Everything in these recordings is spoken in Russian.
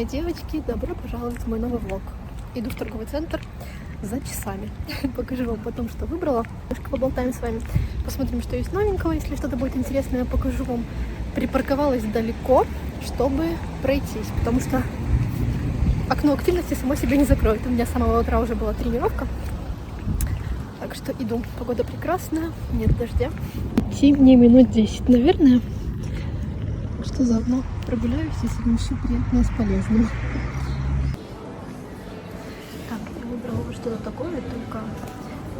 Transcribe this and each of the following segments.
мои девочки, добро пожаловать в мой новый влог. Иду в торговый центр за часами. Покажу вам потом, что выбрала. Немножко поболтаем с вами, посмотрим, что есть новенького. Если что-то будет интересное, я покажу вам. Припарковалась далеко, чтобы пройтись, потому что окно активности само себя не закроет. У меня с самого утра уже была тренировка. Так что иду. Погода прекрасная, нет дождя. Идти мне минут 10, наверное. Что заодно прогуляюсь и совмещу приятное с полезным. Так, я выбрала что-то такое, только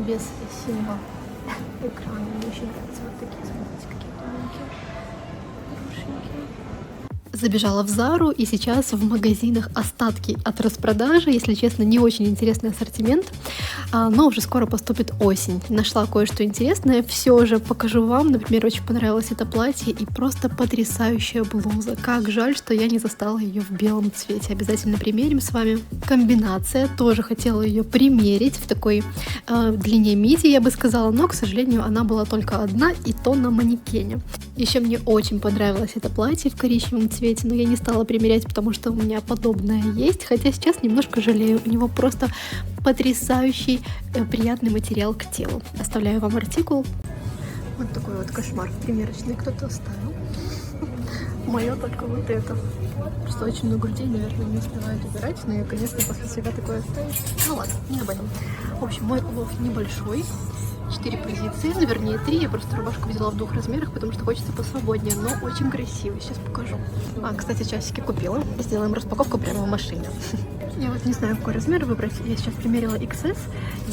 без синего экрана. Мне очень нравятся вот такие, смотрите, какие тоненькие, хорошенькие. Забежала в Зару, и сейчас в магазинах остатки от распродажи. Если честно, не очень интересный ассортимент, но уже скоро поступит осень. Нашла кое-что интересное, все же покажу вам. Например, очень понравилось это платье и просто потрясающая блуза. Как жаль, что я не застала ее в белом цвете. Обязательно примерим с вами. Комбинация, тоже хотела ее примерить в такой длине миди, я бы сказала, но, к сожалению, она была только одна, и то на манекене. Еще мне очень понравилось это платье в коричневом цвете, но я не стала примерять, потому что у меня подобное есть, хотя сейчас немножко жалею. У него просто потрясающий приятный материал к телу. Оставляю вам артикул. Вот такой вот кошмар примерочный кто-то оставил. Мое только вот это. Просто очень много людей, наверное, не успевают убирать, но я, конечно, после себя такое оставить. Ну ладно, не об этом. В общем, мой улов небольшой. 4 позиции, ну вернее 3, я просто рубашку взяла в 2 размерах, потому что хочется посвободнее, но очень красиво, сейчас покажу. Кстати, часики купила, сделаем распаковку прямо в машине. Я вот не знаю, какой размер выбрать, я сейчас примерила XS,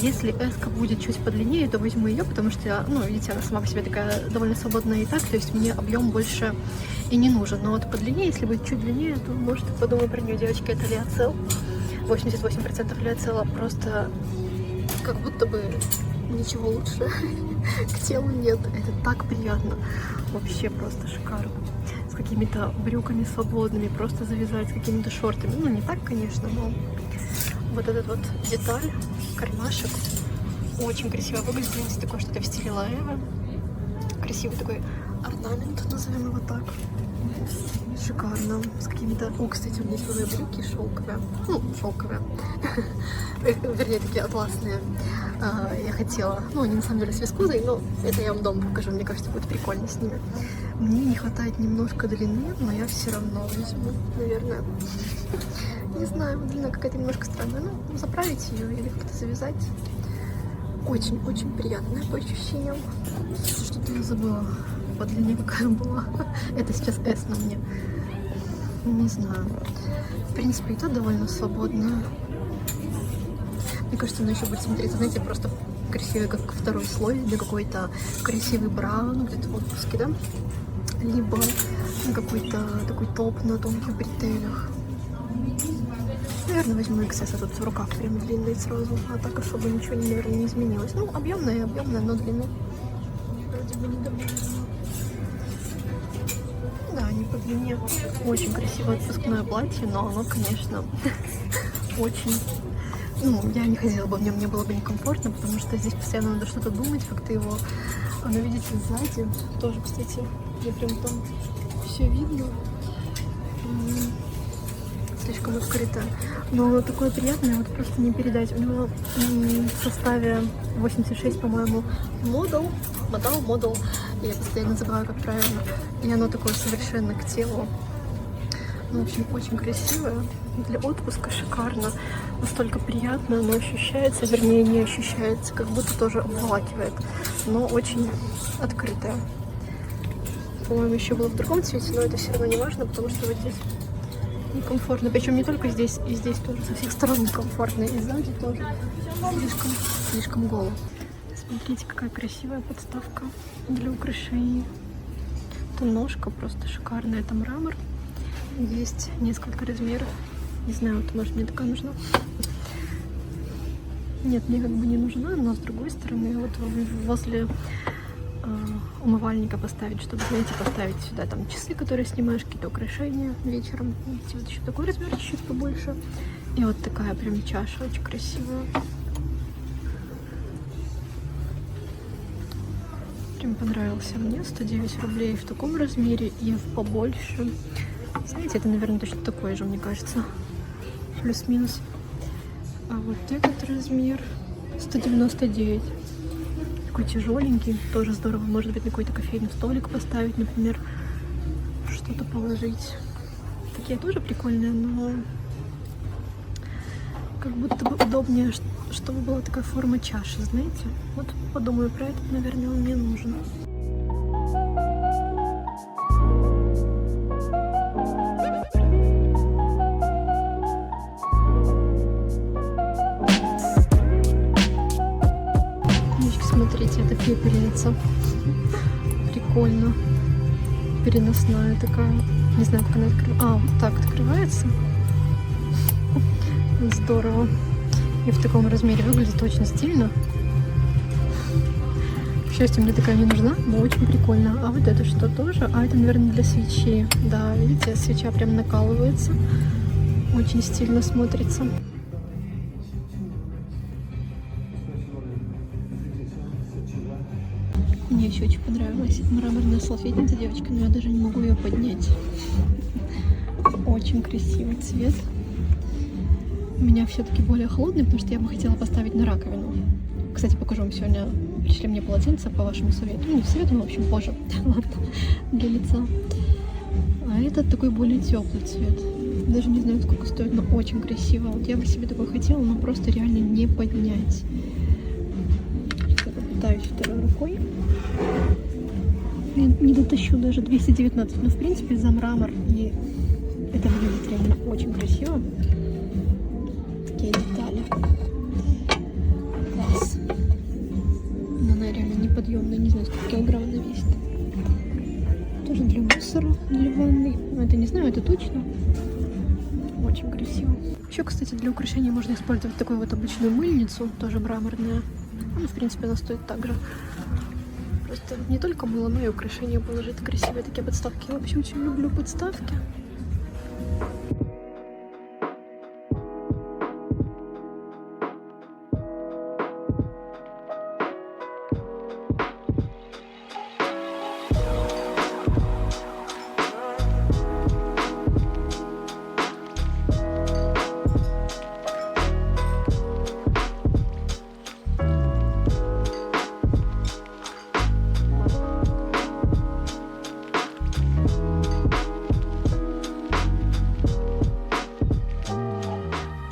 если S будет чуть подлиннее, то возьму ее, потому что, ну, видите, она сама по себе такая довольно свободная и так, то есть мне объем больше и не нужен, но вот подлиннее, если будет чуть длиннее, то, может, подумаю про нее, девочки, это Lyocell, 88% Lyocell, просто как будто бы ничего лучше к телу нет. Это так приятно. Вообще просто шикарно. С какими-то брюками свободными, просто завязать, с какими-то шортами. Ну, не так, конечно, но вот этот вот деталь, кармашек, очень красиво выглядит. Здесь такое что-то в стиле Лаэва. Красивый такой орнамент, назовем его так. Шикарно. С какими-то... О, кстати, у меня есть новые брюки шелковые. Ну, шелковые. Вернее, такие атласные. Я хотела. Ну, они на самом деле с вискозой, но это я вам дома покажу. Мне кажется, будет прикольно с ними. Мне не хватает немножко длины, но я все равно возьму, наверное. Не знаю, длина какая-то немножко странная. Ну, заправить ее или как-то завязать. Очень-очень приятная по ощущениям. Что-то я забыла. По длине какая была. Это сейчас S на мне. Не знаю. В принципе, и то довольно свободно. Мне кажется, она еще будет смотреться, знаете, просто красивый, как второй слой, или какой-то красивый бра, ну, где-то в отпуске, да? Либо какой-то такой топ на тонких бретелях. Наверное, возьму XS, а тут в руках прям длинный сразу. А так особо ничего, наверное, не изменилось. Ну, объемная, но длину вроде бы не добавила. Да, не по длине. Очень красивое отпускное платье, но оно, конечно, очень... Ну, я не ходила бы в нем, мне было бы некомфортно, потому что здесь постоянно надо что-то думать, как-то его... Оно, видите, сзади тоже, кстати, мне прям там все видно. Слишком открыто. Но оно такое приятное, вот просто не передать. У него в составе 86, по-моему, модел. Я постоянно забываю, как правильно. И оно такое совершенно к телу. Ну, в общем, очень красивое. Для отпуска шикарно. Настолько приятно, оно ощущается, вернее, не ощущается, как будто тоже обволакивает. Но очень открытое. По-моему, еще было в другом цвете, но это все равно не важно, потому что вот здесь некомфортно. Причем не только здесь, и здесь тоже со всех сторон некомфортно. И сзади тоже слишком голо. Смотрите, какая красивая подставка для украшений. Это ножка просто шикарная, это мрамор. Есть несколько размеров. Не знаю, вот, может, мне такая нужна. Нет, мне как бы не нужна, но с другой стороны, вот возле умывальника поставить, чтобы, знаете, поставить сюда там часы, которые снимаешь, какие-то украшения вечером. Видите, вот еще такой размер, чуть побольше. И вот такая прям чаша, очень красивая. Прям понравился мне. 109 рублей в таком размере и в побольше. Знаете, это, наверное, точно такой же, мне кажется. Плюс-минус. А вот этот размер 199. Такой тяжеленький, тоже здорово. Может быть, на какой-то кофейный столик поставить, например, что-то положить. Такие тоже прикольные, но как будто бы удобнее, чтобы была такая форма чаши, знаете. Вот подумаю про это, наверное, он мне нужен. Смотрите, это пепельница. Прикольно. Переносная такая. Не знаю, как она открывается. А, вот так открывается. Здорово. И в таком размере выглядит очень стильно. К счастью, мне такая не нужна, но очень прикольно. А вот это что тоже? А это, наверное, для свечи. Да, видите, свеча прям накалывается. Очень стильно смотрится. Мне еще очень понравилась мраморная салфетница, девочка, но я даже не могу ее поднять. Очень красивый цвет. У меня все-таки более холодный, потому что я бы хотела поставить на раковину. Кстати, покажу вам сегодня. Пришли мне полотенце по вашему совету. Ну, не совет, но, в общем, позже. Ладно, для лица. А этот такой более теплый цвет. Даже не знаю, сколько стоит, но очень красиво. Вот я бы себе такой хотела, но просто реально не поднять. Пытаюсь второй рукой. Я не дотащу даже 219, но в принципе за мрамор, и это выглядит реально очень красиво. Такие детали. Класс. Но она реально неподъемная, не знаю, сколько килограмм она весит. Тоже для мусора, для ванной. Но это не знаю, это точно. Очень красиво. Еще, кстати, для украшения можно использовать такую вот обычную мыльницу, тоже мраморная. Ну, в принципе, она стоит так же. Просто не только мыло, но и украшения положить. Красивые такие подставки. Я вообще очень люблю подставки.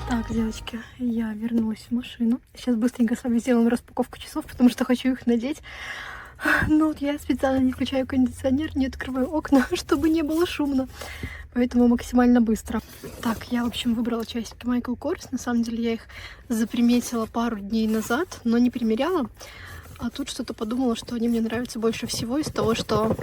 Так, девочки, я вернулась в машину. Сейчас быстренько с вами сделаем распаковку часов, потому что хочу их надеть. Но вот я специально не включаю кондиционер, не открываю окна, чтобы не было шумно. Поэтому максимально быстро. Так, я, в общем, выбрала часики Michael Kors. На самом деле я их заприметила пару дней назад, но не примеряла. А тут что-то подумала, что они мне нравятся больше всего из того, что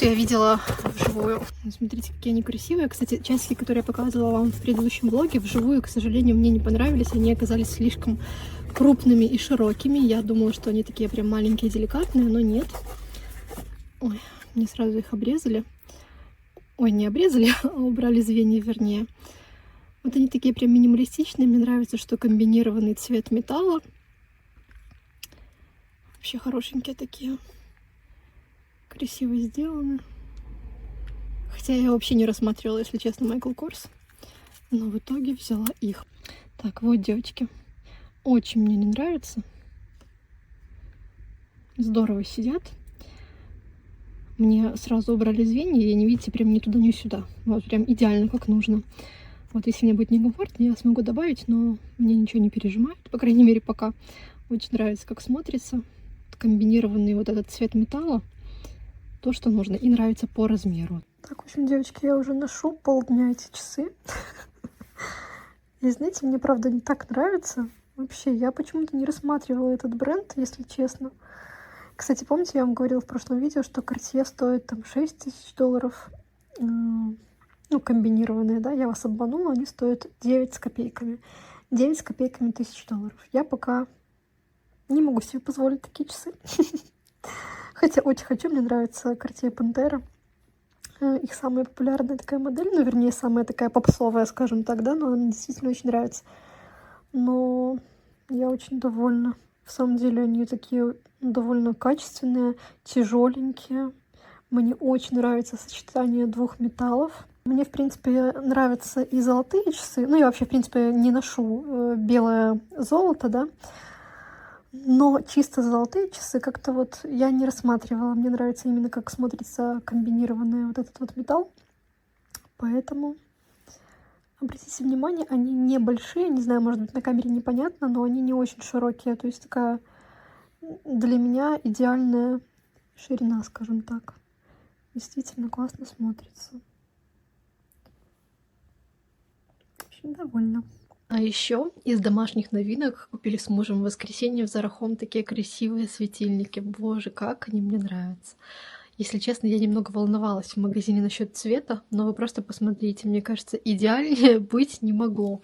я видела вживую. Смотрите, какие они красивые. Кстати, часики, которые я показывала вам в предыдущем влоге, вживую, к сожалению, мне не понравились. Они оказались слишком крупными и широкими. Я думала, что они такие прям маленькие, деликатные, но нет. Ой, мне сразу их обрезали. Ой, не обрезали, а убрали звенья, вернее. Вот они такие прям минималистичные. Мне нравится, что комбинированный цвет металла. Вообще хорошенькие такие. Красиво сделаны. Хотя я вообще не рассматривала, если честно, Michael Kors. Но в итоге взяла их. Так, вот, девочки. Очень мне не нравится. Здорово сидят. Мне сразу убрали звенья, и не видите, прям ни туда, ни сюда. Вот прям идеально, как нужно. Вот если мне будет некомфортно, я смогу добавить, но мне ничего не пережимает. По крайней мере, пока. Очень нравится, как смотрится. Комбинированный вот этот цвет металла. То, что нужно, и нравится по размеру. Так, в общем, девочки, я уже ношу полдня эти часы. И знаете, мне правда не так нравится. Вообще, я почему-то не рассматривала этот бренд, если честно. Кстати, помните, я вам говорила в прошлом видео, что Cartier стоит там $6000. Ну, комбинированные, да, я вас обманула, они стоят 9 с копейками. 9 с копейками $1000. Я пока не могу себе позволить такие часы. Хотя очень хочу, мне нравится Cartier Pantera. Их самая популярная такая модель, ну, вернее, самая такая попсовая, скажем так, да, но она мне действительно очень нравится. Но я очень довольна. В самом деле они такие довольно качественные, тяжеленькие. Мне очень нравится сочетание двух металлов. Мне, в принципе, нравятся и золотые часы. Ну, я вообще, в принципе, не ношу белое золото, да. Но чисто золотые часы как-то вот я не рассматривала. Мне нравится именно, как смотрится комбинированный вот этот вот металл. Поэтому обратите внимание, они небольшие. Не знаю, может быть, на камере непонятно, но они не очень широкие. То есть такая для меня идеальная ширина, скажем так. Действительно классно смотрится. В общем, довольна. А еще из домашних новинок купили с мужем в воскресенье в Zara Home такие красивые светильники. Боже, как они мне нравятся. Если честно, я немного волновалась в магазине насчет цвета, но вы просто посмотрите, мне кажется, идеальнее быть не могло.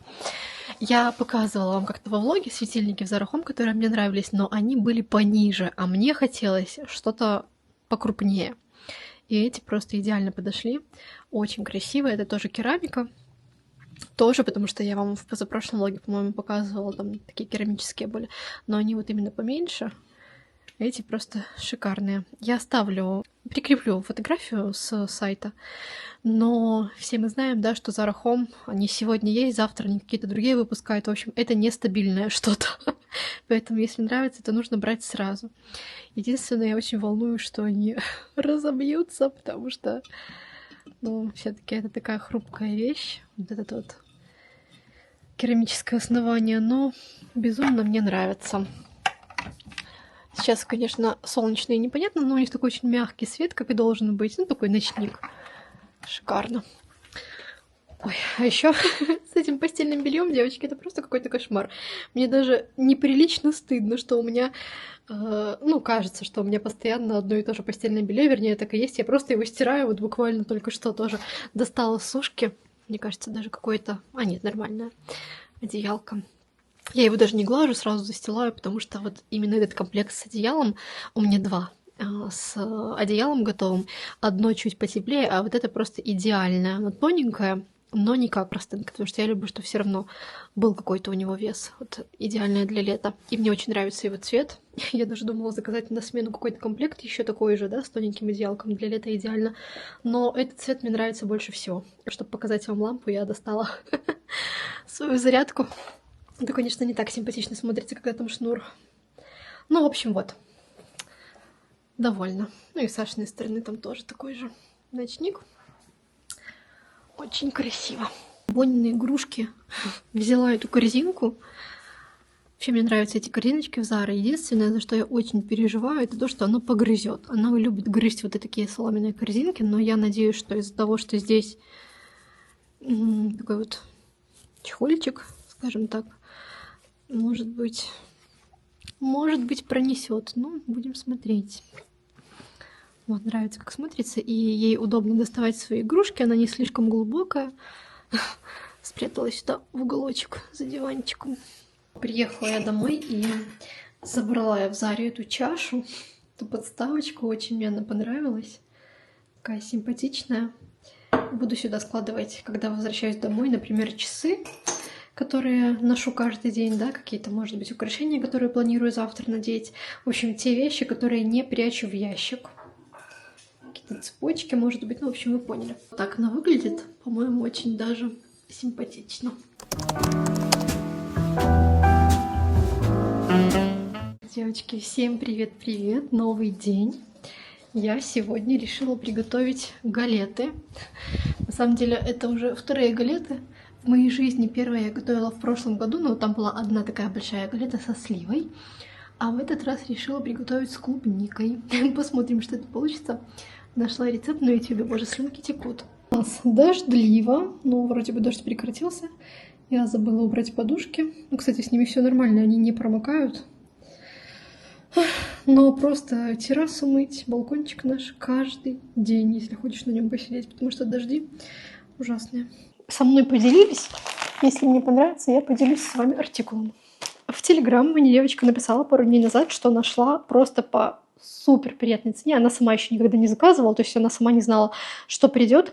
Я показывала вам как-то во влоге светильники в Zara Home, которые мне нравились, но они были пониже, а мне хотелось что-то покрупнее. И эти просто идеально подошли. Очень красивые. Это тоже керамика. Тоже, потому что я вам в позапрошлом влоге, по-моему, показывала, там такие керамические были. Но они вот именно поменьше. Эти просто шикарные. Я прикреплю фотографию с сайта. Но все мы знаем, да, что Zara Home, они сегодня есть, завтра они какие-то другие выпускают. В общем, это нестабильное что-то. Поэтому, если нравится, то нужно брать сразу. Единственное, я очень волнуюсь, что они разобьются, потому что, ну, все-таки это такая хрупкая вещь. Вот это вот керамическое основание, но безумно мне нравится. Сейчас, конечно, солнечно и непонятно, но у них такой очень мягкий свет, как и должен быть. Ну, такой ночник. Шикарно. Ой, а еще с этим постельным бельем, девочки, это просто какой-то кошмар. Мне даже неприлично стыдно, что у меня, ну, кажется, что у меня постоянно одно и то же постельное белье, вернее, так и есть. Я просто его стираю, вот буквально только что тоже достала с сушки. Мне кажется, даже какое-то... А, нет, нормальное одеялко. Я его даже не глажу, сразу застилаю, потому что вот именно этот комплект с одеялом, у меня два, с одеялом готовым. Одно чуть потеплее, а вот это просто идеальное. Оно тоненькое, но не как простынка, потому что я люблю, чтобы все равно был какой-то у него вес. Вот идеальное для лета. И мне очень нравится его цвет. Я даже думала заказать на смену какой-то комплект еще такой же, да, с тоненьким одеялком. Для лета идеально. Но этот цвет мне нравится больше всего. Чтобы показать вам лампу, я достала свою зарядку. Это, конечно, не так симпатично смотрится, когда там шнур. Ну, в общем, вот. Довольна. Ну и с Сашиной стороны там тоже такой же ночник. Очень красиво. Бонины игрушки. Взяла эту корзинку. Вообще мне нравятся эти корзиночки в Zara. Единственное, за что я очень переживаю, это то, что оно погрызет. Она любит грызть вот такие соломенные корзинки, но я надеюсь, что из-за того, что здесь такой вот чехольчик, скажем так, может быть, пронесет. Ну, будем смотреть. Вот, нравится, как смотрится. И ей удобно доставать свои игрушки. Она не слишком глубокая. Спряталась сюда в уголочек за диванчиком. Приехала я домой и забрала я в Заре эту чашу, эту подставочку. Очень мне она понравилась. Такая симпатичная. Буду сюда складывать, когда возвращаюсь домой, например, часы, которые ношу каждый день, да, какие-то, может быть, украшения, которые планирую завтра надеть. В общем, те вещи, которые не прячу в ящик. Какие-то цепочки, может быть, ну, в общем, вы поняли. Так она выглядит, по-моему, очень даже симпатично. Девочки, всем привет-привет, новый день. Я сегодня решила приготовить галеты. На самом деле, это уже вторые галеты в моей жизни. Первая я готовила в прошлом году, но там была одна такая большая галета со сливой. А в этот раз решила приготовить с клубникой. Посмотрим, что это получится. Нашла рецепт на YouTube, боже, слюнки текут. У нас дождливо, но вроде бы дождь прекратился. Я забыла убрать подушки. Ну, кстати, с ними все нормально, они не промокают. Но просто террасу мыть, балкончик наш каждый день, если хочешь на нем посидеть, потому что дожди ужасные. Со мной поделились. Если мне понравится, я поделюсь с вами артикулом. В Телеграм мне девочка написала пару дней назад, что нашла просто по супер приятной цене. Она сама еще никогда не заказывала, то есть она сама не знала, что придет.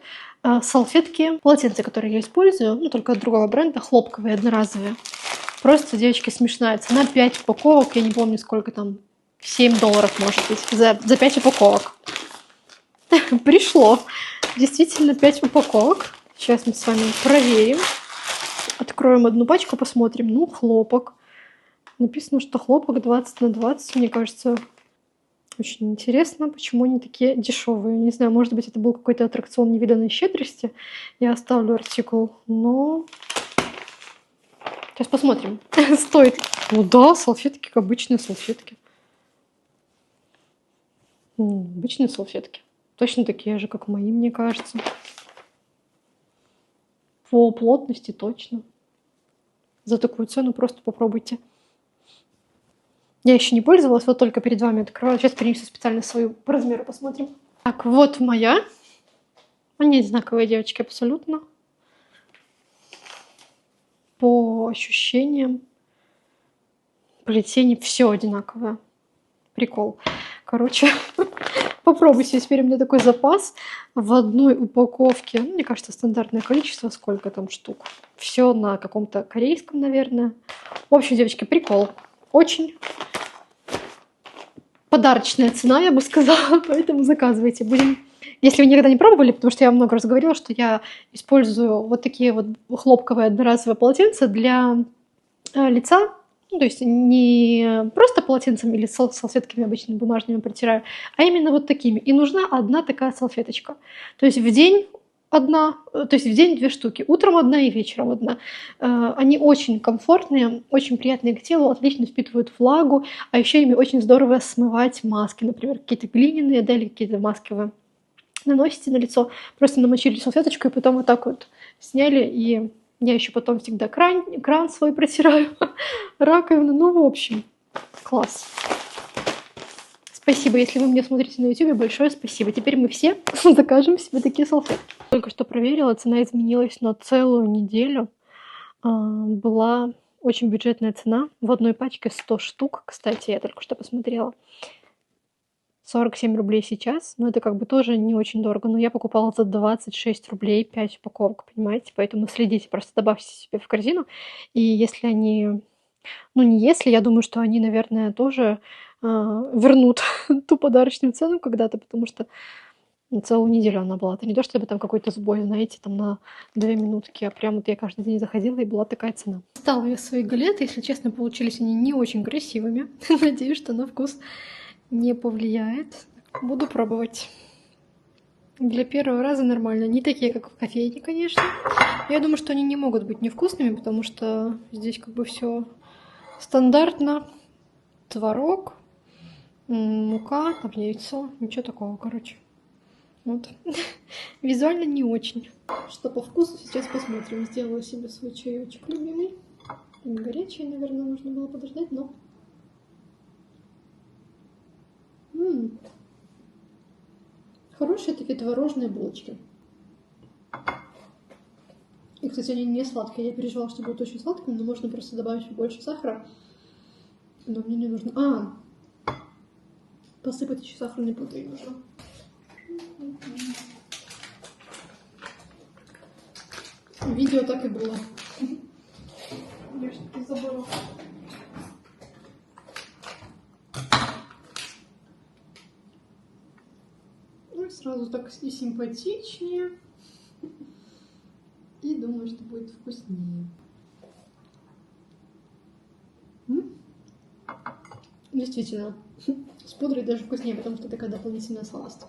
Салфетки, полотенца, которые я использую, ну только от другого бренда, хлопковые, одноразовые. Просто, девочки, смешная цена, 5 упаковок, я не помню, сколько там, $7, может быть, за 5 упаковок. Пришло. Действительно 5 упаковок. Сейчас мы с вами проверим. Откроем одну пачку, посмотрим. Ну, хлопок. Написано, что хлопок 20 на 20. Мне кажется, очень интересно, почему они такие дешевые. Не знаю, может быть, это был какой-то аттракцион невиданной щедрости. Я оставлю артикул, но... Сейчас посмотрим. Стоит. Ну да, салфетки, как обычные салфетки. Обычные салфетки. Точно такие же, как мои, мне кажется. По плотности точно. За такую цену просто попробуйте. Я еще не пользовалась, вот только перед вами открываю. Сейчас принесу специально свою по размеру, посмотрим. Так, вот моя. Они одинаковые, девочки, абсолютно. По ощущениям, плетение все одинаковое. Прикол. Короче, попробуйте. Теперь у меня такой запас. В одной упаковке, мне кажется, стандартное количество, сколько там штук. Все на каком-то корейском, наверное. В общем, девочки, прикол. Очень подарочная цена, я бы сказала, поэтому заказывайте. Будем... Если вы никогда не пробовали, потому что я много раз говорила, что я использую вот такие вот хлопковые одноразовые полотенца для лица. Ну, то есть не просто полотенцем или салфетками обычными бумажными протираю, а именно вот такими. И нужна одна такая салфеточка. То есть в день одна, то есть в день 2 штуки. Утром одна и вечером одна. Они очень комфортные, очень приятные к телу, отлично впитывают влагу, а еще ими очень здорово смывать маски, например, какие-то глиняные, да, или какие-то маски вы наносите на лицо, просто намочили салфеточку и потом вот так вот сняли, и я еще потом всегда кран свой протираю, раковину, ну, в общем, класс. Спасибо, если вы меня смотрите на YouTube, большое спасибо. Теперь мы все закажем себе такие салфетки. Только что проверила, цена изменилась на целую неделю. Была очень бюджетная цена. В одной пачке 100 штук, кстати, я только что посмотрела. 47 рублей сейчас, но это как бы тоже не очень дорого. Но я покупала за 26 рублей 5 упаковок, понимаете? Поэтому следите, просто добавьте себе в корзину. И если они... Ну, не если, я думаю, что они, наверное, тоже вернут ту подарочную цену когда-то, потому что целую неделю она была. Это не то, чтобы там какой-то сбой, знаете, там на 2 минутки, а прям вот я каждый день заходила, и была такая цена. Стала я свои галеты, если честно, получились они не очень красивыми. Надеюсь, что на вкус не повлияет. Буду пробовать. Для первого раза нормально. Не такие, как в кофейне, конечно. Я думаю, что они не могут быть невкусными, потому что здесь как бы все стандартно. Творог, мука, там яйцо. Ничего такого, короче. Вот. Визуально не очень. Что по вкусу, сейчас посмотрим. Сделала себе свой чаечек любимый. Горячий, наверное, нужно было подождать, но... Хорошие такие творожные булочки. И, кстати, они не сладкие. Я переживала, что будут очень сладкими, но можно просто добавить больше сахара. Но мне не нужно... посыпать еще сахарной пудрой нужно. Видео так и было. Я что-то забыла. Сразу так и симпатичнее. И думаю, что будет вкуснее. Действительно, с пудрой даже вкуснее, потому что такая дополнительная сладость.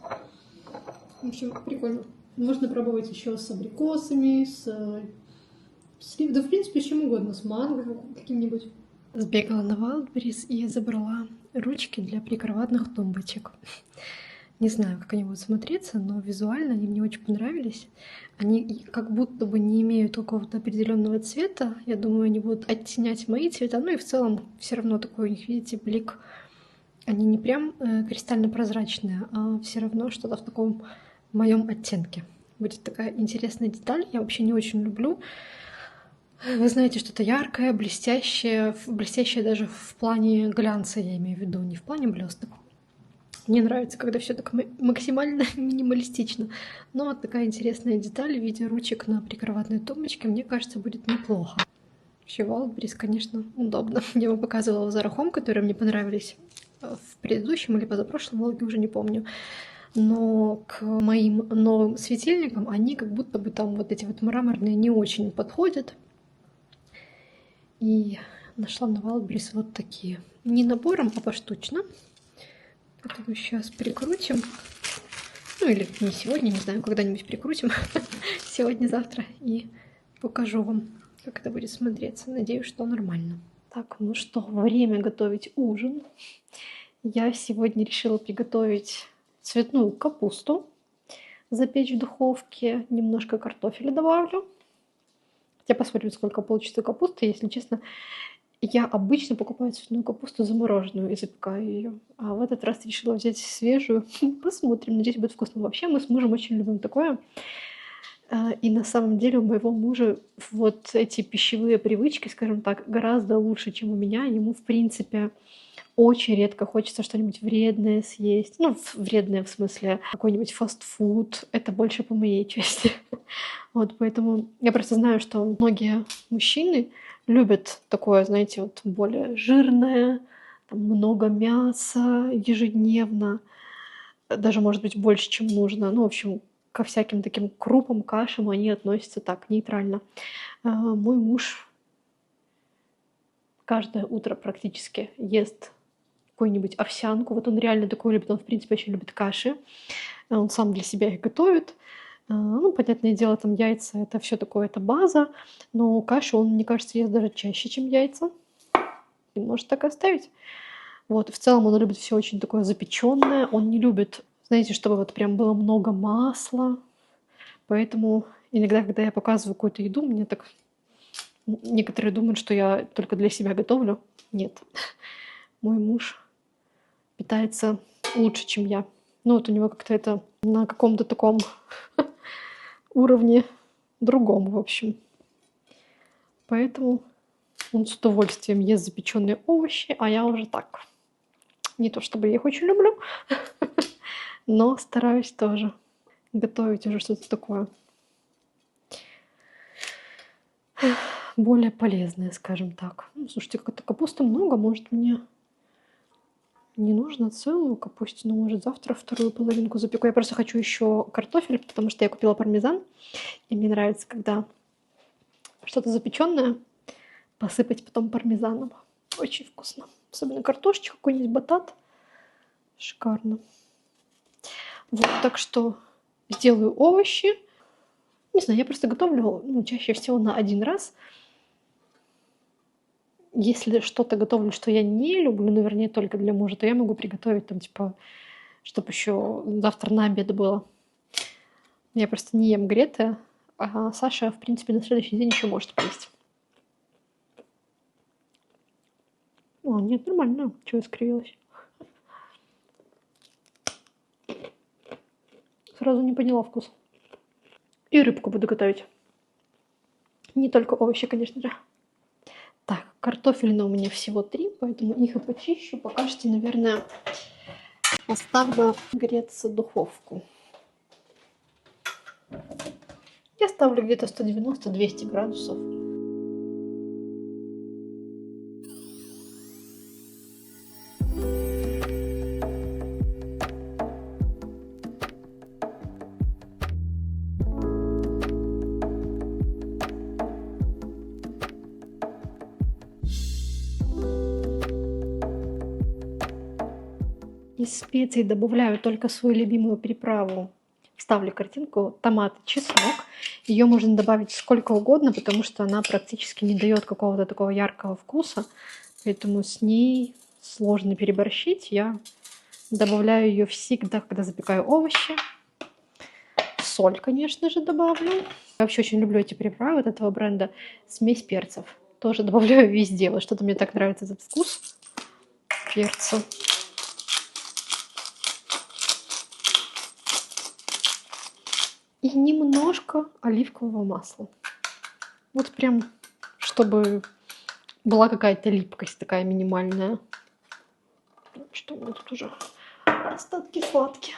В общем, прикольно. Можно пробовать еще с абрикосами, да, в принципе, с чем угодно, с манго каким-нибудь. Сбегала на Wildberries и забрала ручки для прикроватных тумбочек. Не знаю, как они будут смотреться, но визуально они мне очень понравились. Они как будто бы не имеют какого-то определенного цвета. Я думаю, они будут оттенять мои цвета. Ну и в целом все равно такой у них, видите, блик. Они не прям кристально-прозрачные, а все равно что-то в таком моем оттенке. Будет такая интересная деталь. Я вообще не очень люблю. Вы знаете, что-то яркое, блестящее. Блестящее даже в плане глянца, я имею в виду, не в плане блесток. Мне нравится, когда все так максимально минималистично. Но вот такая интересная деталь в виде ручек на прикроватной тумбочке, мне кажется, будет неплохо. Вообще, Wildberries, конечно, удобно. Я вам показывала Zara Home, которые мне понравились в предыдущем или позапрошлом влоге, уже не помню. но к моим новым светильникам они как будто бы там вот эти вот мраморные не очень подходят. И нашла на Wildberries вот такие. Не набором, а поштучно. Поэтому сейчас прикрутим. Ну или не сегодня, не знаю, когда-нибудь прикрутим. Сегодня-завтра. И покажу вам, как это будет смотреться. Надеюсь, что нормально. Так, ну что, время готовить ужин. Я сегодня решила приготовить цветную капусту, запечь в духовке, немножко картофеля добавлю. Хотя посмотрим, сколько получится капусты. Если честно, я обычно покупаю цветную капусту замороженную и запекаю ее. А в этот раз решила взять свежую. Посмотрим, надеюсь, будет вкусно. Вообще мы с мужем очень любим такое. И на самом деле у моего мужа вот эти пищевые привычки, скажем так, гораздо лучше, чем у меня. Ему, в принципе, очень редко хочется что-нибудь вредное съесть. Ну, вредное в смысле какой-нибудь фастфуд. Это больше по моей части. Вот, поэтому я просто знаю, что многие мужчины любят такое, знаете, вот более жирное, там много мяса ежедневно, даже, может быть, больше, чем нужно. Ну, в общем, ко всяким таким крупам, кашам они относятся так, нейтрально. Мой муж каждое утро практически ест какую-нибудь овсянку. Вот он реально такое любит. Он, в принципе, очень любит каши. Он сам для себя их готовит. Ну, понятное дело, там яйца — это все такое, это база. Но кашу он, мне кажется, ест даже чаще, чем яйца. И может так и оставить. Вот, в целом он любит все очень такое запеченное. Он не любит, знаете, чтобы вот прям было много масла. Поэтому иногда, когда я показываю какую-то еду, мне так... Некоторые думают, что я только для себя готовлю. Нет. Мой муж питается лучше, чем я. Ну, вот у него как-то это на каком-то таком уровне другом, в общем. Поэтому он с удовольствием ест запеченные овощи, а я уже так. Не то чтобы я их очень люблю, но стараюсь тоже готовить уже что-то такое более полезное, скажем так. Ну, слушайте, как-то капусты много, может, мне не нужно целую капустину, может, завтра вторую половинку запеку. Я просто хочу еще картофель, потому что я купила пармезан, и мне нравится, когда что-то запеченное посыпать потом пармезаном. Очень вкусно. Особенно картошечка, какой-нибудь батат. Шикарно. Вот, так что сделаю овощи. Не знаю, я просто готовлю, ну, чаще всего на один раз. Если что-то готовлю, что я не люблю, ну, вернее, только для мужа, то я могу приготовить там, типа, чтобы еще завтра на обед было. Я просто не ем гретое, а Саша, в принципе, на следующий день еще может поесть. О, нет, нормально. Чего я скривилась? Сразу не поняла вкус. И рыбку буду готовить. Не только овощи, конечно же. Так, картофельные у меня всего 3, поэтому их и почищу. Пока что, наверное, поставлю греться духовку. Я ставлю где-то 190-200 градусов. Из специй добавляю только свою любимую приправу. Вставлю картинку томат, чеснок. Ее можно добавить сколько угодно, потому что она практически не дает какого-то такого яркого вкуса. Поэтому с ней сложно переборщить. Я добавляю ее всегда, когда запекаю овощи. Соль, конечно же, добавлю. Я вообще очень люблю эти приправы от этого бренда. Смесь перцев. Тоже добавляю везде. Вот что-то мне так нравится этот вкус перца. И немножко оливкового масла. Вот прям, чтобы была какая-то липкость такая минимальная. Что у меня тут уже остатки сладкие.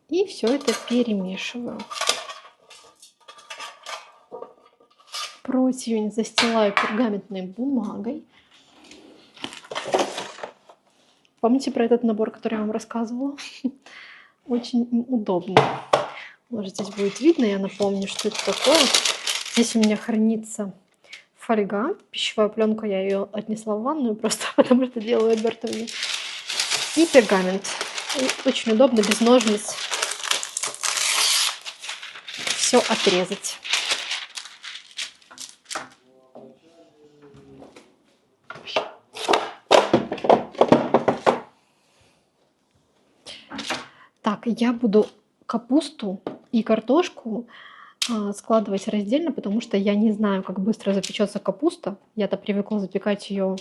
И все это перемешиваю. противень застилаю пергаментной бумагой. Помните про этот набор, который я вам рассказывала? Очень удобно. Может, здесь будет видно, я напомню, что это такое. Здесь у меня хранится фольга, пищевая пленка, я ее отнесла в ванную просто потому что делаю обертывание. И пергамент. И очень удобно без ножниц все отрезать. Так, я буду капусту и картошку складывать раздельно, потому что я не знаю, как быстро запечется капуста. Я-то привыкла запекать ее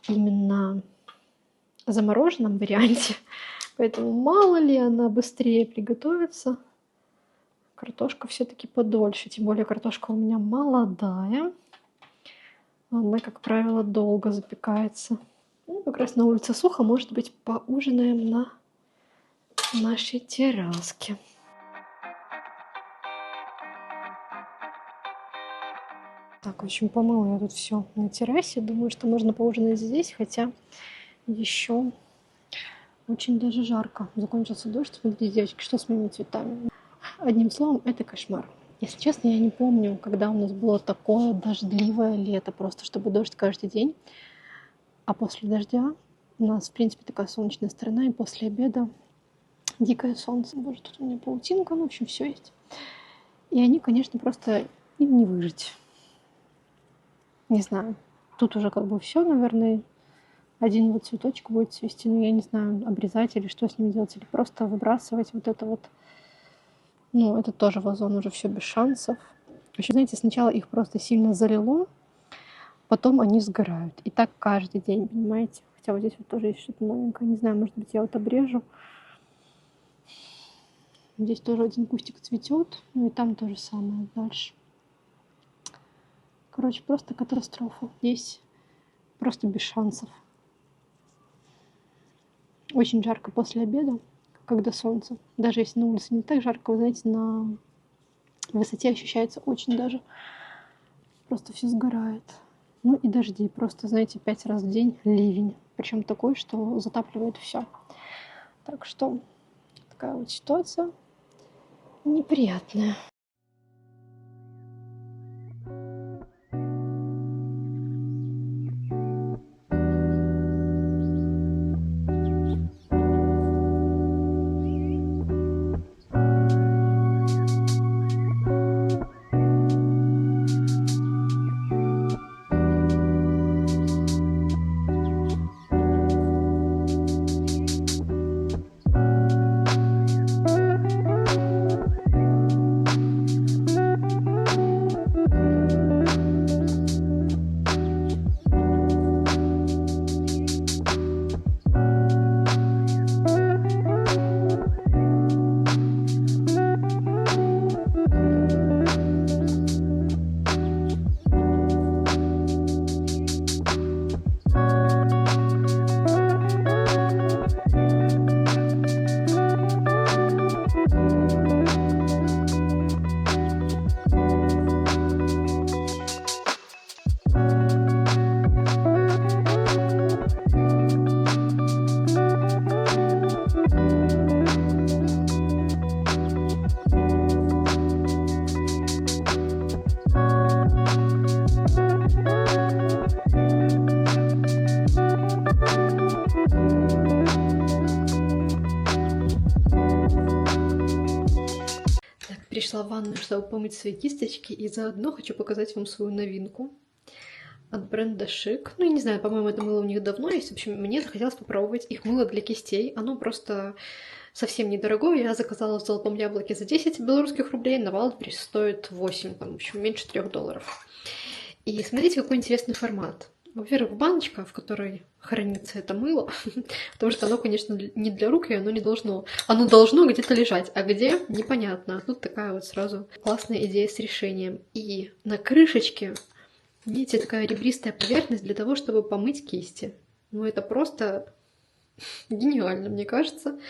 именно в замороженном варианте, поэтому мало ли она быстрее приготовится. Картошка все-таки подольше, тем более картошка у меня молодая. Она, как правило, долго запекается. Ну, как раз на улице сухо, может быть, поужинаем на нашей терраске. Так, в общем, помыла я тут все на террасе. Думаю, что можно поужинать здесь, хотя еще очень даже жарко. Закончился дождь. Смотрите, девочки, что с моими цветами. Одним словом, это кошмар. Если честно, я не помню, когда у нас было такое дождливое лето, просто чтобы дождь каждый день. А после дождя у нас, в принципе, такая солнечная сторона, и после обеда дикое солнце. Боже, тут у меня паутинка, ну, в общем, все есть. И они, конечно, просто им не выжить. Не знаю. Тут уже как бы все, наверное. Один вот цветочек будет цвести, но я не знаю, обрезать или что с ним делать, или просто выбрасывать вот это вот. Ну, это тоже вазон, уже все без шансов. В общем, знаете, сначала их просто сильно залило, потом они сгорают. И так каждый день, понимаете? Хотя вот здесь вот тоже есть что-то новенькое. Не знаю, может быть, я вот обрежу. Здесь тоже один кустик цветет, ну и там то же самое дальше. Короче, просто катастрофа. Здесь просто без шансов. Очень жарко после обеда, когда солнце. Даже если на улице не так жарко, вы знаете, на высоте ощущается очень даже. Просто все сгорает. Ну и дожди. Просто, знаете, 5 раз в день ливень. Причем такой, что затапливает все. Так что такая вот ситуация неприятная. Пришла в ванную, чтобы помыть свои кисточки, и заодно хочу показать вам свою новинку от бренда Chic. Ну, я не знаю, по-моему, это мыло у них давно есть. В общем, мне захотелось попробовать их мыло для кистей. Оно просто совсем недорогое. Я заказала в Золотом Яблоке за 10 белорусских рублей, на Wildberries стоит 8, там, в общем, меньше $3. И смотрите, какой интересный формат. Во-первых, баночка, в которой хранится это мыло, потому что оно, конечно, не для рук, и оно не должно. Оно должно где-то лежать, а где — непонятно. Тут такая вот сразу классная идея с решением. И на крышечке, видите, такая ребристая поверхность для того, чтобы помыть кисти. Ну, это просто гениально, мне кажется.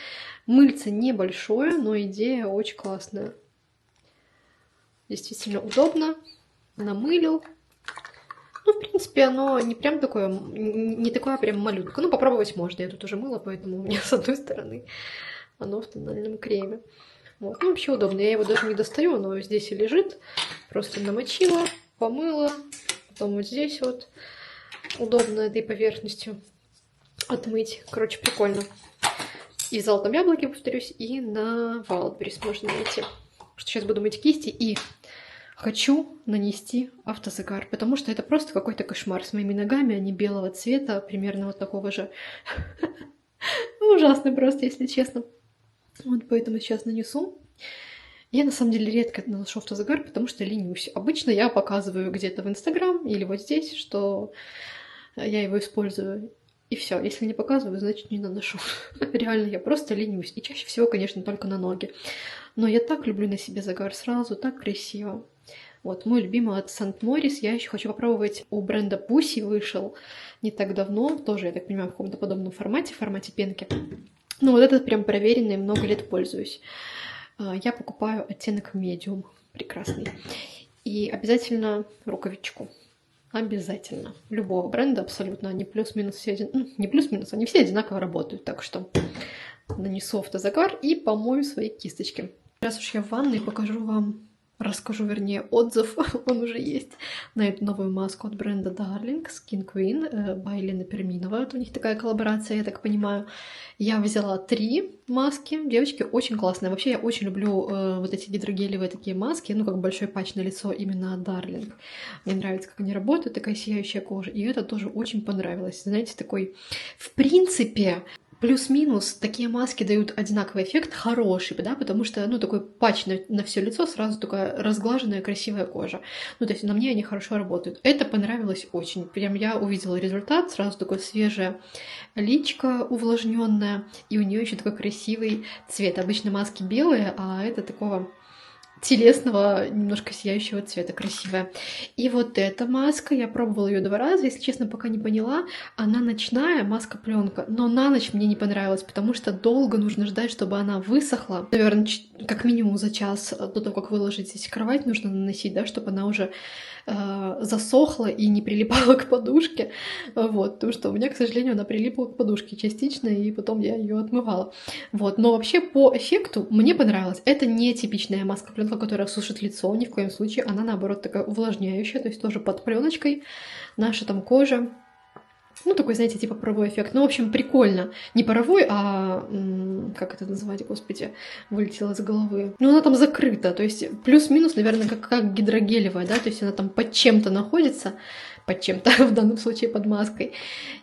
Мыльце небольшое, но идея очень классная. Действительно удобно. намылил. Ну, в принципе, оно не прям такое, не такое прям малютка. Ну, попробовать можно. Я тут уже мыла, поэтому у меня с одной стороны оно в тональном креме. Вот. Ну, вообще удобно. Я его даже не достаю, оно здесь и лежит. Просто намочила, помыла. Потом вот здесь вот удобно этой поверхностью отмыть. Короче, прикольно. И в золотом яблоке, повторюсь, и на Wildberries можно найти. Что сейчас буду мыть кисти и хочу нанести автозагар, потому что это просто какой-то кошмар с моими ногами. Они белого цвета, примерно вот такого же. Ужасно просто, если честно. Вот поэтому сейчас нанесу. Я на самом деле редко наношу автозагар, потому что ленюсь. Обычно я показываю где-то в Инстаграм или вот здесь, что я его использую. И все. Если не показываю, значит не наношу. Реально, я просто ленюсь. И чаще всего, конечно, только на ноги. Но я так люблю на себе загар сразу, так красиво. Вот, мой любимый от Saint Morris. Я еще хочу попробовать. У бренда Pussy вышел не так давно. Тоже, я так понимаю, в каком-то подобном формате пенки. Ну, вот этот прям проверенный, много лет пользуюсь. Я покупаю оттенок медиум. Прекрасный. И обязательно рукавичку. Обязательно. Любого бренда абсолютно. Они плюс-минус все не плюс-минус, они все одинаково работают. Так что нанесу автозагар и помою свои кисточки. Сейчас уж я в ванной покажу вам, расскажу, вернее, отзыв, он уже есть, на эту новую маску от бренда Darling, Skin Queen, by Лена Перминова. Вот у них такая коллаборация, я так понимаю. Я взяла 3 маски. Девочки, очень классные. Вообще, я очень люблю вот эти гидрогелевые такие маски, ну, как большой патч на лицо именно от Darling. Мне нравится, как они работают, такая сияющая кожа. И это тоже очень понравилось. Знаете, такой, в принципе, плюс-минус такие маски дают одинаковый эффект, хороший, да, потому что, ну, такой патч на все лицо, сразу такая разглаженная, красивая кожа. Ну, то есть на мне они хорошо работают. Это понравилось очень. Прям я увидела результат, сразу такое свежее личико увлажненное, и у нее еще такой красивый цвет. Обычно маски белые, а это такого телесного, немножко сияющего цвета, красивая. И вот эта маска, я пробовала ее 2 раза, если честно, пока не поняла. Она ночная, маска-пленка, но на ночь мне не понравилась, потому что долго нужно ждать, чтобы она высохла. Наверное, как минимум за час до того, как вы ложитесь в кровать, нужно наносить, да, чтобы она уже засохла и не прилипала к подушке. Вот, потому что у меня, к сожалению, она прилипла к подушке частично, и потом я ее отмывала. Вот, но вообще по эффекту мне понравилось. Это не типичная маска-пленка, которая сушит лицо, ни в коем случае. Она, наоборот, такая увлажняющая, то есть тоже под пленочкой. Наша там кожа. Ну, такой, знаете, типа паровой эффект. Ну, в общем, прикольно. Не паровой, а... как это называть, господи, вылетело из головы. Ну, она там закрыта, то есть плюс-минус, наверное, как гидрогелевая, да, то есть она там под чем-то находится, под чем-то, в данном случае под маской.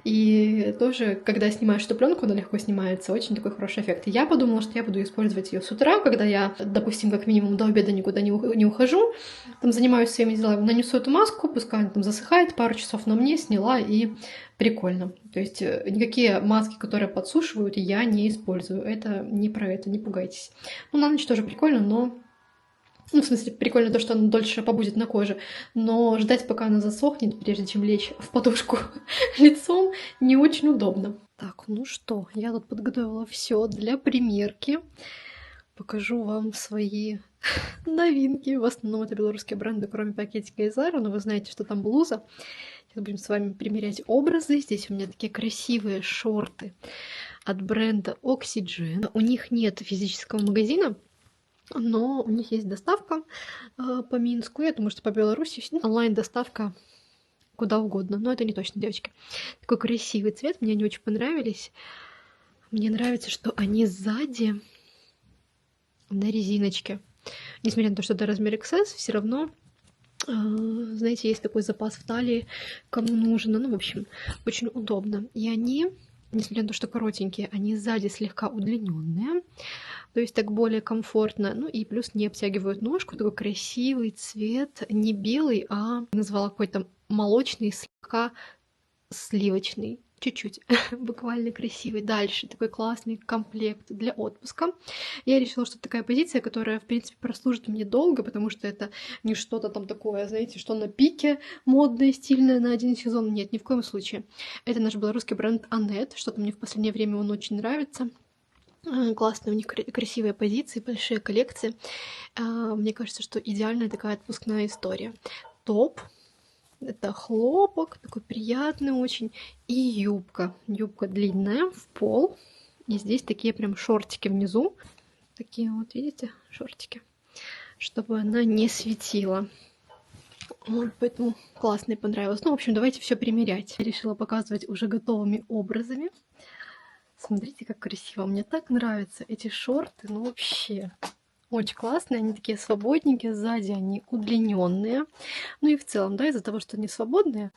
И тоже, когда снимаешь эту пленку, она легко снимается, очень такой хороший эффект. Я подумала, что я буду использовать ее с утра, когда я, допустим, как минимум до обеда никуда не ухожу, там занимаюсь своими делами, нанесу эту маску, пускай она там засыхает, пару часов на мне, сняла, и прикольно. То есть никакие маски, которые подсушивают, я не использую. Это не про это, не пугайтесь. Ну, на ночь тоже прикольно, но... Ну, в смысле, прикольно то, что она дольше побудет на коже, но ждать, пока она засохнет, прежде чем лечь в подушку лицом, не очень удобно. Так, ну что, я тут подготовила все для примерки. Покажу вам свои новинки. В основном это белорусские бренды, кроме пакетика и Zara, но вы знаете, что там блуза. Сейчас будем с вами примерять образы. Здесь у меня такие красивые шорты от бренда Oxygen. У них нет физического магазина, но у них есть доставка по Минску. Я думаю, что по Беларуси онлайн-доставка куда угодно. Но это не точно, девочки. Такой красивый цвет. Мне они очень понравились. Мне нравится, что они сзади на резиночке. Несмотря на то, что это размер XS, все равно, знаете, есть такой запас в талии, кому нужно. Ну, в общем, очень удобно. И они, несмотря на то, что коротенькие, они сзади слегка удлиненные. То есть так более комфортно. Ну и плюс не обтягивают ножку. Такой красивый цвет. Не белый, а назвала какой-то молочный, слегка сливочный. Чуть-чуть. Буквально красивый. Дальше такой классный комплект для отпуска. Я решила, что такая позиция, которая, в принципе, прослужит мне долго, потому что это не что-то там такое, знаете, что на пике модное, стильное на один сезон. Нет, ни в коем случае. Это наш белорусский бренд Анет. Что-то мне в последнее время он очень нравится. Классные у них красивые позиции, большие коллекции. Мне кажется, что идеальная такая отпускная история. топ. Это хлопок, такой приятный очень. И юбка. Юбка длинная, в пол. И здесь такие прям шортики внизу. Такие вот, видите, шортики. Чтобы она не светила. Вот, поэтому классно и понравилось. Ну, в общем, давайте все примерять. Я решила показывать уже готовыми образами. Смотрите, как красиво. Мне так нравятся эти шорты. Ну, вообще, очень классные. Они такие свободненькие. Сзади они удлиненные. Ну и в целом, да, из-за того, что они свободные,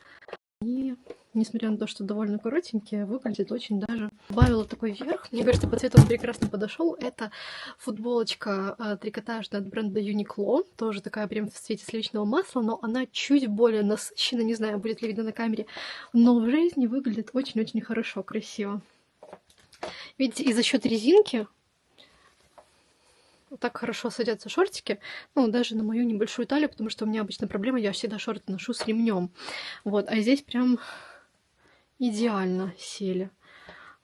они, несмотря на то, что довольно коротенькие, выглядят очень даже. Добавила такой верх. Мне кажется, по цвету он прекрасно подошел. Это футболочка трикотажная от бренда Uniqlo. Тоже такая прям в цвете сливочного масла, но она чуть более насыщена. Не знаю, будет ли видно на камере. Но в жизни выглядит очень-очень хорошо, красиво. Видите, и за счет резинки так хорошо садятся шортики, ну, даже на мою небольшую талию, потому что у меня обычно проблема, я всегда шорты ношу с ремнем. Вот, а здесь прям идеально сели.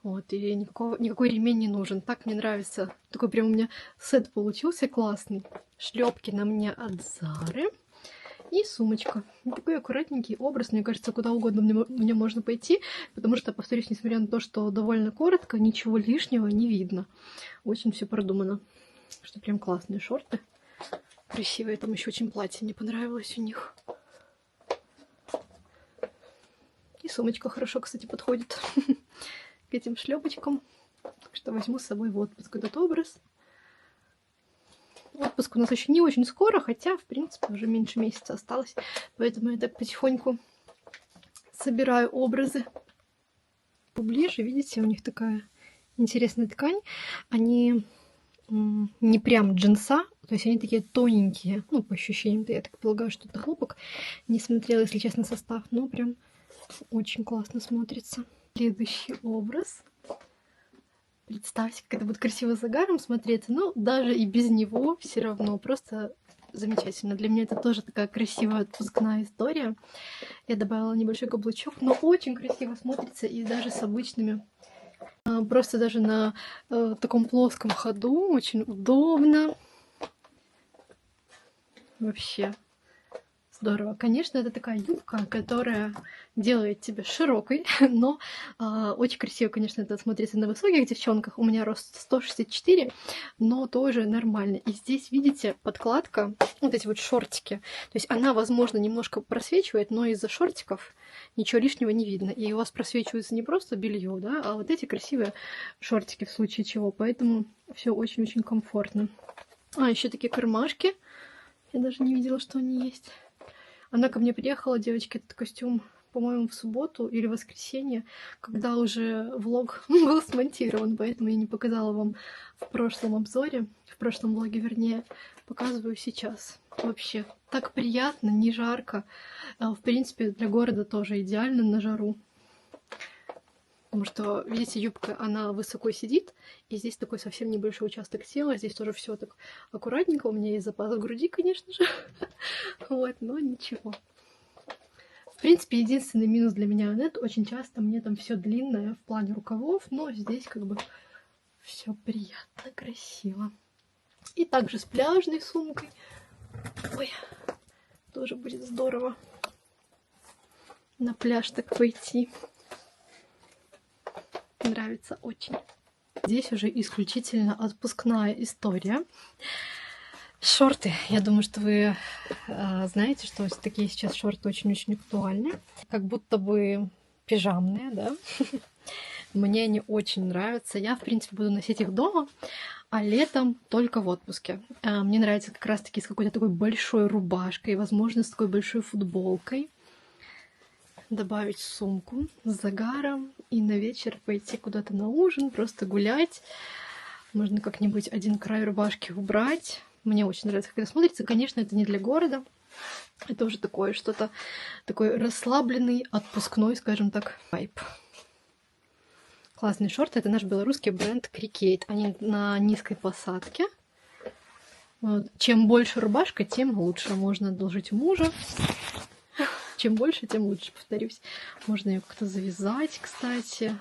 Вот, и никакой ремень не нужен. Так мне нравится. Такой прям у меня сет получился классный. Шлепки на мне от Зары. И сумочка. И такой аккуратненький образ. Мне кажется, куда угодно мне можно пойти. Потому что, повторюсь, несмотря на то, что довольно коротко, ничего лишнего не видно. Очень все продумано. Что прям классные шорты. Красивые. Там еще очень платье мне понравилось у них. И сумочка хорошо, кстати, подходит к этим шлепочкам. Так что возьму с собой в отпуск этот образ. Отпуск у нас еще не очень скоро, хотя, в принципе, уже меньше месяца осталось. Поэтому я так потихоньку собираю образы. Поближе, видите, у них такая интересная ткань. Они не прям джинса, то есть они такие тоненькие. Ну, по ощущениям, я так полагаю, что это хлопок. Не смотрела, если честно, состав, но прям очень классно смотрится. Следующий образ. Представьте, как это будет красиво загаром смотреться. Но даже и без него все равно просто замечательно. Для меня это тоже такая красивая отпускная история. Я добавила небольшой каблучок, но очень красиво смотрится и даже с обычными. Просто даже на таком плоском ходу. Очень удобно. Вообще. Здорово. Конечно, это такая юбка, которая делает тебя широкой, но очень красиво, конечно, это смотрится на высоких девчонках. У меня рост 164, но тоже нормально. И здесь, видите, подкладка, вот эти вот шортики. То есть она, возможно, немножко просвечивает, но из-за шортиков ничего лишнего не видно. И у вас просвечивается не просто белье, да, а вот эти красивые шортики в случае чего. Поэтому все очень-очень комфортно. Еще такие кармашки. Я даже не видела, что они есть. Она ко мне приехала, девочки, этот костюм, по-моему, в субботу или воскресенье, когда уже влог был смонтирован, поэтому я не показала вам в прошлом обзоре, в прошлом влоге, вернее, показываю сейчас. Вообще, так приятно, не жарко. В принципе, для города тоже идеально на жару. Потому что, видите, юбка, она высоко сидит, и здесь такой совсем небольшой участок тела, здесь тоже все так аккуратненько, у меня есть запас груди, конечно же, вот, но ничего. В принципе, единственный минус для меня это очень часто мне там все длинное в плане рукавов, но здесь как бы все приятно, красиво. И также с пляжной сумкой, ой, тоже будет здорово на пляж так пойти. Нравится очень. Здесь уже исключительно отпускная история. Шорты. Я думаю, что вы знаете, что такие сейчас шорты очень-очень актуальны. Как будто бы пижамные, да? Мне они очень нравятся. Я, в принципе, буду носить их дома, а летом только в отпуске. Мне нравится как раз-таки с какой-то такой большой рубашкой, возможно, с такой большой футболкой. Добавить сумку с загаром и на вечер пойти куда-то на ужин, просто гулять. Можно как-нибудь один край рубашки убрать. Мне очень нравится, как это смотрится. Конечно, это не для города. Это уже такое что-то, такой расслабленный, отпускной, скажем так, вайб. Классные шорты. Это наш белорусский бренд Cricket. Они на низкой посадке. Вот. Чем больше рубашка, тем лучше. Можно одолжить у мужа. Чем больше, тем лучше, повторюсь. Можно ее как-то завязать, кстати.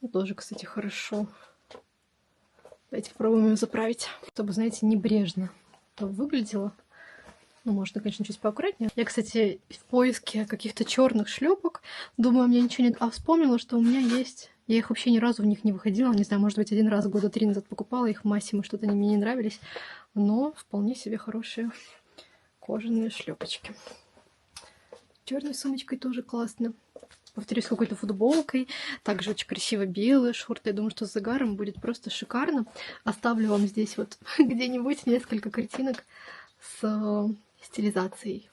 Ну, тоже, кстати, хорошо. Давайте попробуем ее заправить, чтобы, знаете, небрежно выглядело. Ну, можно, конечно, чуть поаккуратнее. Я, кстати, в поиске каких-то черных шлепок. Думаю, у меня ничего нет. А вспомнила, что у меня есть... Я их вообще ни разу в них не выходила. Не знаю, может быть, один раз года 3 назад покупала их в Массимо, что-то они мне не нравились. Но вполне себе хорошие кожаные шлепочки. Черной сумочкой тоже классно. Повторюсь, с какой-то футболкой. Также очень красиво белые шорты. Я думаю, что с загаром будет просто шикарно. Оставлю вам здесь вот где-нибудь несколько картинок с стилизацией.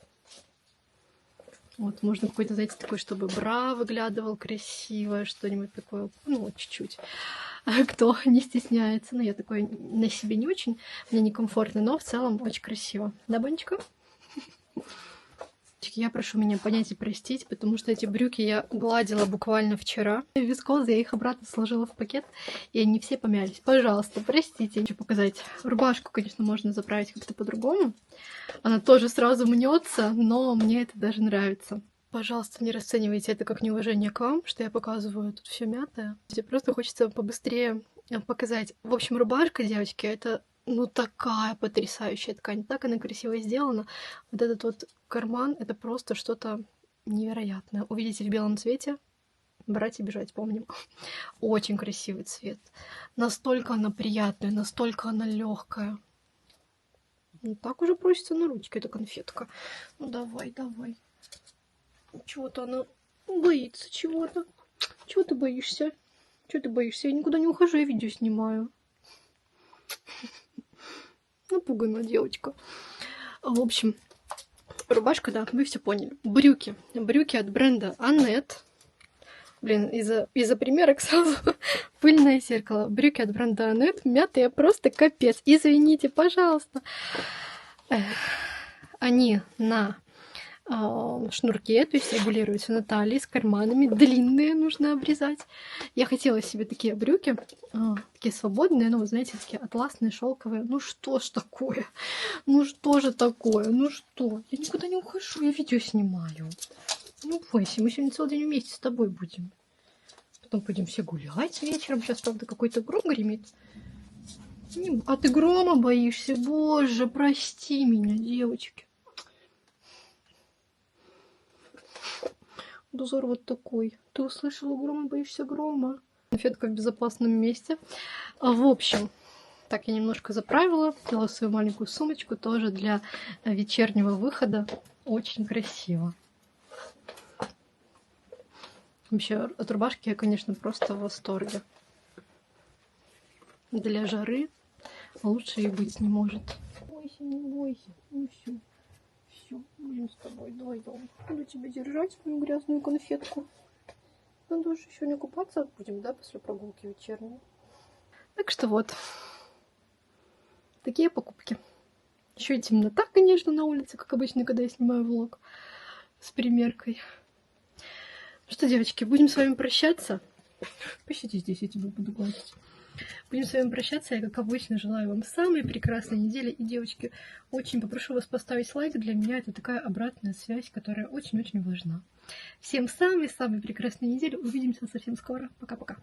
Вот, можно какой-то, знаете, такой, чтобы бра выглядывал красиво, что-нибудь такое, ну, чуть-чуть. Кто не стесняется. Ну, я такой на себе не очень, мне некомфортно, но в целом очень красиво. Да, Бонечка? Я прошу меня понять и простить, потому что эти брюки я гладила буквально вчера. Вискозы, я их обратно сложила в пакет, и они все помялись. Пожалуйста, простите. Хочу показать. Рубашку, конечно, можно заправить как-то по-другому. Она тоже сразу мнется, но мне это даже нравится. Пожалуйста, не расценивайте это как неуважение к вам, что я показываю тут все мятое. Мне просто хочется побыстрее показать. В общем, рубашка, девочки, это... Ну, такая потрясающая ткань. Так она красиво сделана. Вот этот вот карман, это просто что-то невероятное. Увидите в белом цвете, брать и бежать, помним. Очень красивый цвет. Настолько она приятная, настолько она легкая. Ну, так уже просится на ручке эта конфетка. Ну, давай, давай. Чего-то она боится, чего-то. Чего ты боишься? Чего ты боишься? Я никуда не ухожу, я видео снимаю. Напуганная девочка. В общем, рубашка, да, вы все поняли. Брюки. Брюки от бренда Annette. Блин, из-за примерок сразу пыльное зеркало. Брюки от бренда Annette. Мятые просто капец. Извините, пожалуйста. Они на шнурке, то есть регулируются на талии с карманами. Длинные, нужно обрезать. Я хотела себе такие брюки, такие свободные, ну, вы знаете, такие атласные, шелковые. Ну что ж такое? Ну что же такое? Ну что? Я никуда не ухожу, я видео снимаю. Ну бойся, мы сегодня целый день вместе с тобой будем. Потом пойдем все гулять вечером. Сейчас, правда, какой-то гром гремит. А ты грома боишься? Боже, прости меня, девочки. Узор вот такой. Ты услышала грома, боишься грома? Конфетка в безопасном месте. В общем, так я немножко заправила. Взяла свою маленькую сумочку тоже для вечернего выхода. Очень красиво. Вообще, от рубашки я, конечно, просто в восторге. Для жары лучше и быть не может. Бойся, не бойся. Ну все. Все, будем с тобой вдвоем. Буду тебя держать, мою грязную конфетку. Надо же еще не купаться будем, да, после прогулки вечерней. Так что вот. Такие покупки. Еще и темнота, конечно, на улице, как обычно, когда я снимаю влог с примеркой. Ну что, девочки, будем с вами прощаться. Посиди здесь, я тебя буду гладить. Будем с вами прощаться. Я, как обычно, желаю вам самой прекрасной недели. И, девочки, очень попрошу вас поставить лайк. Для меня это такая обратная связь, которая очень-очень важна. Всем самой-самой прекрасной недели. Увидимся совсем скоро. Пока-пока.